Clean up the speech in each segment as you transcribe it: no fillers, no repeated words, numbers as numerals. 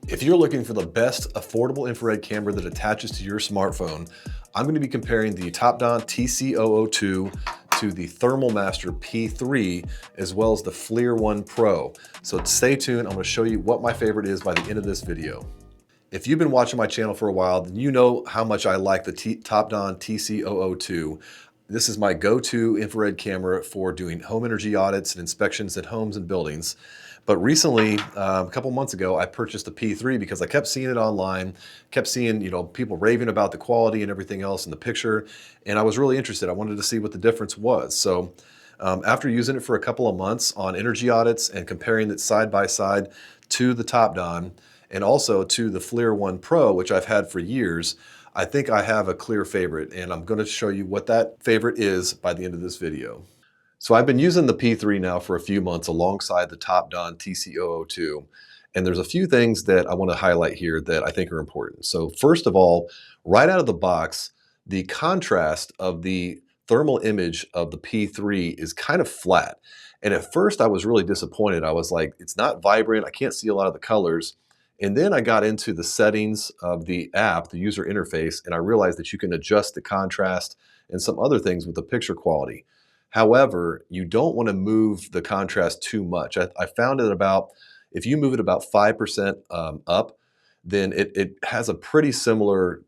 If you're looking for the best affordable infrared camera that attaches to your smartphone, I'm going to be comparing the Topdon TC002 to the Thermal Master P3, as well as the FLIR One Pro. So stay tuned, I'm going to show you what my favorite is by the end of this video. If you've been watching my channel for a while, then you know how much I like the Topdon TC002. This is my go-to infrared camera for doing home energy audits and inspections at homes and buildings. But recently, a couple months ago, I purchased a P3 because I kept seeing it online, kept seeing people raving about the quality and everything else in the picture, and I was really interested. I wanted to see what the difference was. So after using it for a couple of months on energy audits and comparing it side by side to the Topdon and also to the FLIR One Pro, which I've had for years, I think I have a clear favorite, and I'm going to show you what that favorite is by the end of this video. So I've been using the P3 now for a few months alongside the Topdon TC002, and there's a few things that I want to highlight here that I think are important. So first of all, right out of the box, the contrast of the thermal image of the P3 is kind of flat. And at first I was really disappointed. I was like, it's not vibrant, I can't see a lot of the colors. And then I got into the settings of the app, the user interface, and I realized that you can adjust the contrast and some other things with the picture quality. However, you don't want to move the contrast too much. I found it about, if you move it about 5% up, then it has a pretty similar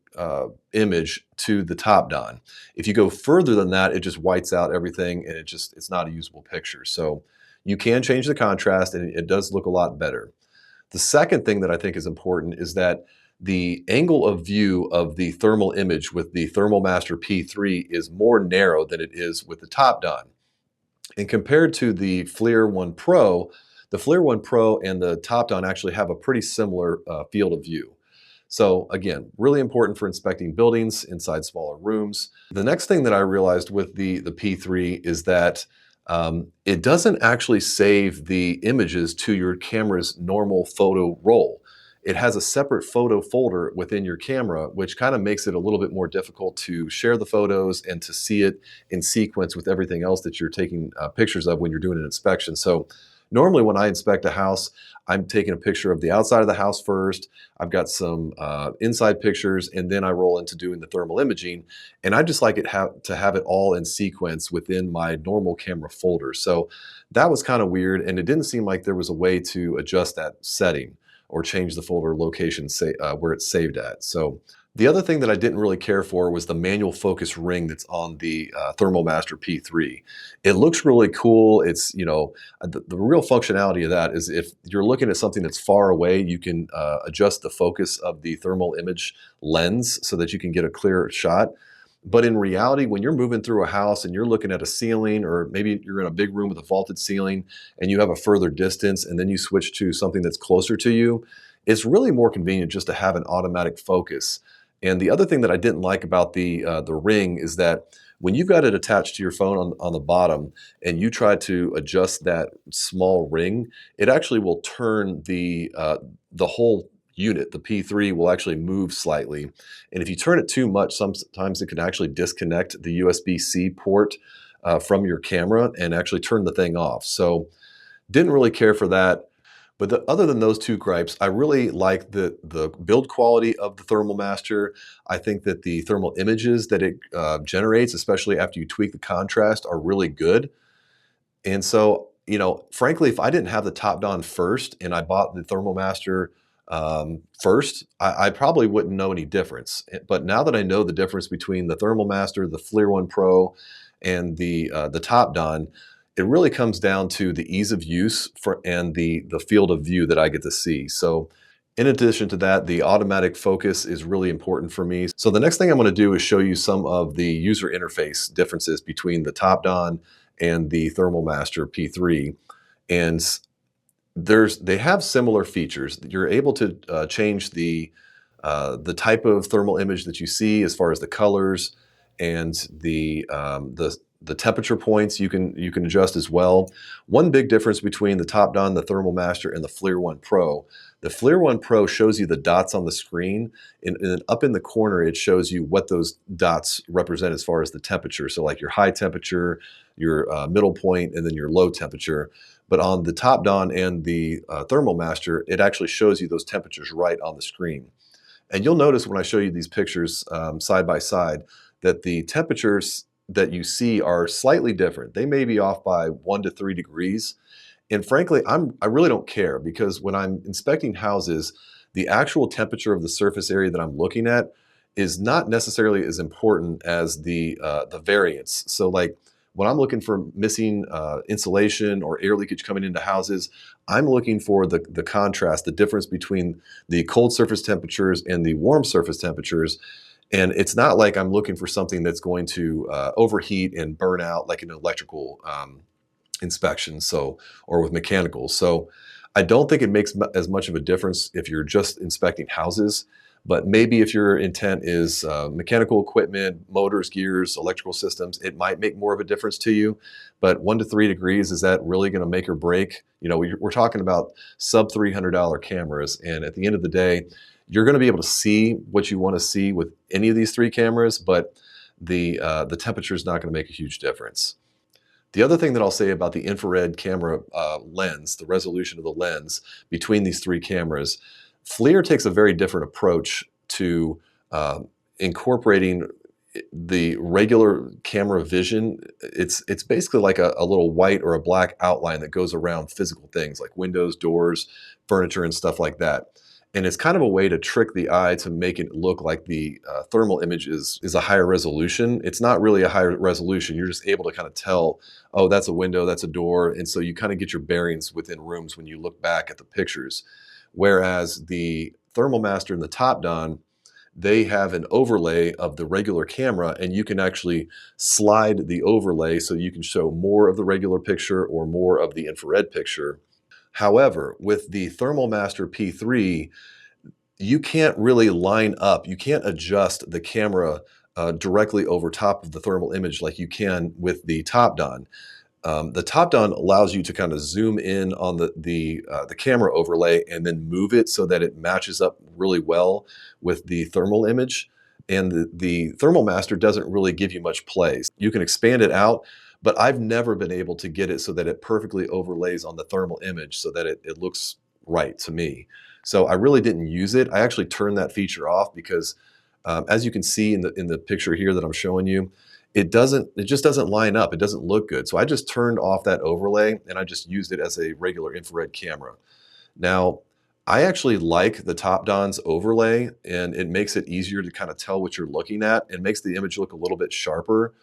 image to the Topdon. If you go further than that, it just whites out everything and it's not a usable picture. So you can change the contrast and it does look a lot better. The second thing that I think is important is that the angle of view of the thermal image with the Thermal Master P3 is more narrow than it is with the Topdon. And compared to the FLIR One Pro, the FLIR One Pro and the Topdon actually have a pretty similar field of view. So again, really important for inspecting buildings inside smaller rooms. The next thing that I realized with the P3 is that it doesn't actually save the images to your camera's normal photo roll. It has a separate photo folder within your camera, which kind of makes it a little bit more difficult to share the photos and to see it in sequence with everything else that you're taking pictures of when you're doing an inspection. So normally when I inspect a house, I'm taking a picture of the outside of the house first. I've got some inside pictures, and then I roll into doing the thermal imaging. And I just like it to have it all in sequence within my normal camera folder. So that was kind of weird, and it didn't seem like there was a way to adjust that setting or change the folder location where it's saved at. So the other thing that I didn't really care for was the manual focus ring that's on the Thermal Master P3. It looks really cool. It's, the real functionality of that is if you're looking at something that's far away, you can adjust the focus of the thermal image lens so that you can get a clearer shot. But in reality, when you're moving through a house and you're looking at a ceiling, or maybe you're in a big room with a vaulted ceiling and you have a further distance and then you switch to something that's closer to you, it's really more convenient just to have an automatic focus. And the other thing that I didn't like about the ring is that when you've got it attached to your phone on the bottom and you try to adjust that small ring, it actually will turn the whole unit, the P3, will actually move slightly. And if you turn it too much, sometimes it can actually disconnect the USB-C port from your camera and actually turn the thing off. So didn't really care for that. But other than those two gripes, I really like the build quality of the Thermal Master. I think that the thermal images that it generates, especially after you tweak the contrast, are really good. And so, frankly, if I didn't have the Topdon first and I bought the Thermal Master first, I probably wouldn't know any difference. But now that I know the difference between the Thermal Master, the FLIR One Pro, and the Topdon, it really comes down to the ease of use and the field of view that I get to see. So in addition to that, the automatic focus is really important for me. So the next thing I'm going to do is show you some of the user interface differences between the Topdon and the Thermal Master P3. And they have similar features. You're able to change the type of thermal image that you see as far as the colors and the temperature points you can adjust as well. One big difference between the Topdon, the Thermal Master, and the FLIR One Pro. The FLIR One Pro shows you the dots on the screen, and then up in the corner it shows you what those dots represent as far as the temperature. So like your high temperature, your middle point, and then your low temperature. But on the Topdon and the Thermal Master, it actually shows you those temperatures right on the screen. And you'll notice when I show you these pictures side by side that the temperatures that you see are slightly different. They may be off by 1 to 3 degrees. And frankly, I really don't care, because when I'm inspecting houses, the actual temperature of the surface area that I'm looking at is not necessarily as important as the variance. So like when I'm looking for missing insulation or air leakage coming into houses, I'm looking for the contrast, the difference between the cold surface temperatures and the warm surface temperatures. And it's not like I'm looking for something that's going to overheat and burn out like an electrical inspection, or with mechanicals. So I don't think it makes as much of a difference if you're just inspecting houses, but maybe if your intent is mechanical equipment, motors, gears, electrical systems, it might make more of a difference to you. But 1 to 3 degrees, is that really going to make or break? We're talking about sub $300 cameras, and at the end of the day, you're going to be able to see what you want to see with any of these three cameras, but the temperature is not going to make a huge difference. The other thing that I'll say about the infrared camera lens, the resolution of the lens between these three cameras, FLIR takes a very different approach to incorporating the regular camera vision. It's basically like a little white or a black outline that goes around physical things like windows, doors, furniture, and stuff like that. And it's kind of a way to trick the eye to make it look like the thermal image is a higher resolution. It's not really a higher resolution. You're just able to kind of tell, oh, that's a window, that's a door. And so you kind of get your bearings within rooms when you look back at the pictures. Whereas the Thermal Master and the Topdon, they have an overlay of the regular camera, and you can actually slide the overlay so you can show more of the regular picture or more of the infrared picture. However, with the Thermal Master P3, you can't really line up, you can't adjust the camera directly over top of the thermal image like you can with the Topdon. The Topdon allows you to kind of zoom in on the camera overlay and then move it so that it matches up really well with the thermal image. And the Thermal Master doesn't really give you much play. You can expand it out, but I've never been able to get it so that it perfectly overlays on the thermal image so that it looks right to me. So I really didn't use it. I actually turned that feature off because as you can see in the picture here that I'm showing you, it just doesn't line up. It doesn't look good. So I just turned off that overlay and I just used it as a regular infrared camera. Now, I actually like the Topdon's overlay, and it makes it easier to kind of tell what you're looking at. It makes the image look a little bit sharper.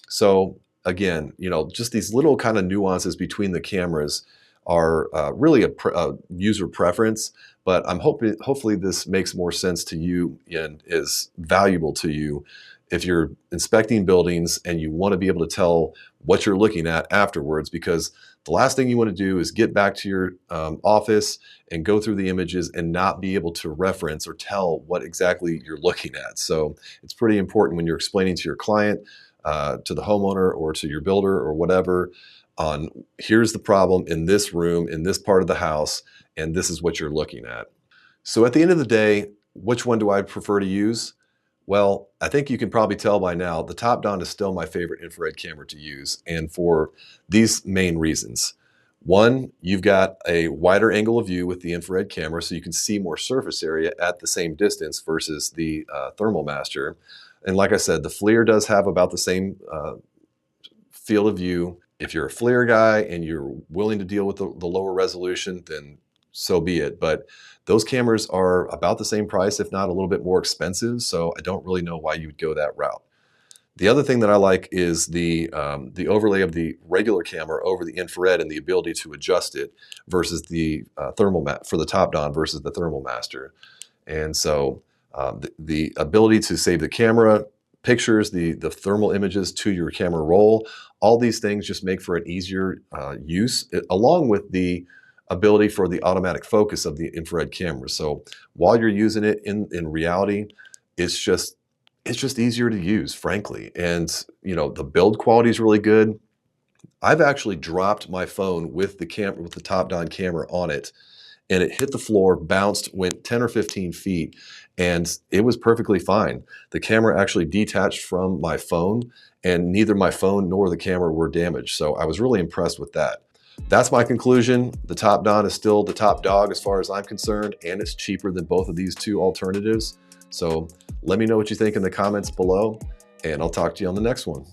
So again, just these little kind of nuances between the cameras are really a user preference, but I'm hopefully this makes more sense to you and is valuable to you if you're inspecting buildings and you want to be able to tell what you're looking at afterwards, because the last thing you want to do is get back to your office and go through the images and not be able to reference or tell what exactly you're looking at. So it's pretty important when you're explaining to your client, to the homeowner or to your builder or whatever, on here's the problem in this room, in this part of the house, and this is what you're looking at. So at the end of the day, which one do I prefer to use? Well, I think you can probably tell by now, the Topdon is still my favorite infrared camera to use, and for these main reasons. One, you've got a wider angle of view with the infrared camera, so you can see more surface area at the same distance versus the Thermal Master. And like I said, the FLIR does have about the same field of view. If you're a FLIR guy and you're willing to deal with the lower resolution, then so be it. But those cameras are about the same price, if not a little bit more expensive. So I don't really know why you would go that route. The other thing that I like is the overlay of the regular camera over the infrared and the ability to adjust it versus the for the Topdon versus the Thermal Master. And so the ability to save the camera pictures, the thermal images to your camera roll, all these things just make for an easier use, along with the ability for the automatic focus of the infrared camera. So while you're using it in reality, it's just easier to use, frankly. And the build quality is really good. I've actually dropped my phone with the Topdon camera on it, and it hit the floor, bounced, went 10 or 15 feet, and it was perfectly fine. The camera actually detached from my phone, and neither my phone nor the camera were damaged. So I was really impressed with that. That's my conclusion. The Topdon is still the top dog as far as I'm concerned, and it's cheaper than both of these two alternatives. So let me know what you think in the comments below, and I'll talk to you on the next one.